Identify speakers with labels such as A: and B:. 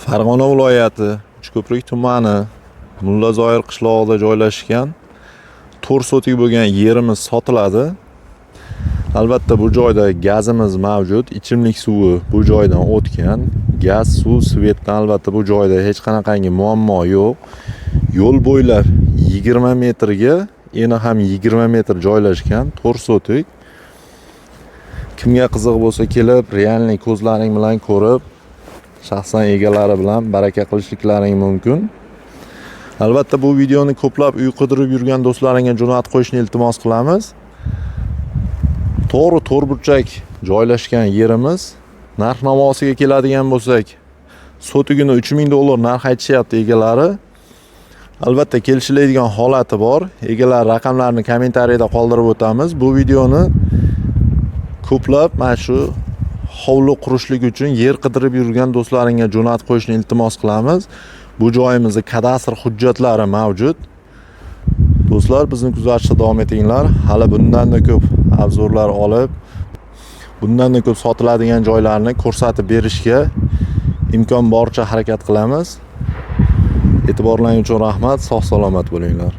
A: Farg'ona viloyati Uchko'prik tumani Mullazoir qishlog'ida joylashgan 4 sotik bo'lgan yerimiz sotiladi. Albatta bu joyda gazimiz mavjud, ichimlik suvi bu joydan o'tgan. Gaz, suv, svetdan albatta bu joyda hech qanaqangi muammo yo'q. Yo'l bo'ylab 20 metrga, eni ham 20 metr joylashgan 4 sotik. Kimga qiziq bo'lsa kelib, realniy ko'zlaring bilan ko'rib, shaxsan egalari bilan baraka qilishliklaring mumkin. Albatta bu videoni ko'plab uy qidirib yurgan do'stlaringga jo'natib qo'yishni iltimos qilamiz. To'g'ri to'rtburchak joylashgan yerimiz. Narx-navosiga keladigan bo'lsak, sotigini $3000 narx aytishyapti egalari. Albatta kelishiladigan holati bor. Egalar raqamlarini kommentariyada qoldirib o'tamiz. Bu videoni ko'plab mana shu hovli qurishlik uchun yer qidirib yurgan do'stlaringga jo'natib qo'yishni iltimos qilamiz. Bu joyimizda kadastr hujjatlari mavjud. Do'stlar, bizni kuzatishda davom etinglar. Hali bundan-da ko'p obzorlar olib, bundan-da ko'p sotiladigan joylarni ko'rsatib berishga imkon boricha harakat qilamiz. E'tiborlaringiz uchun rahmat. Sog' salomat bo'linglar.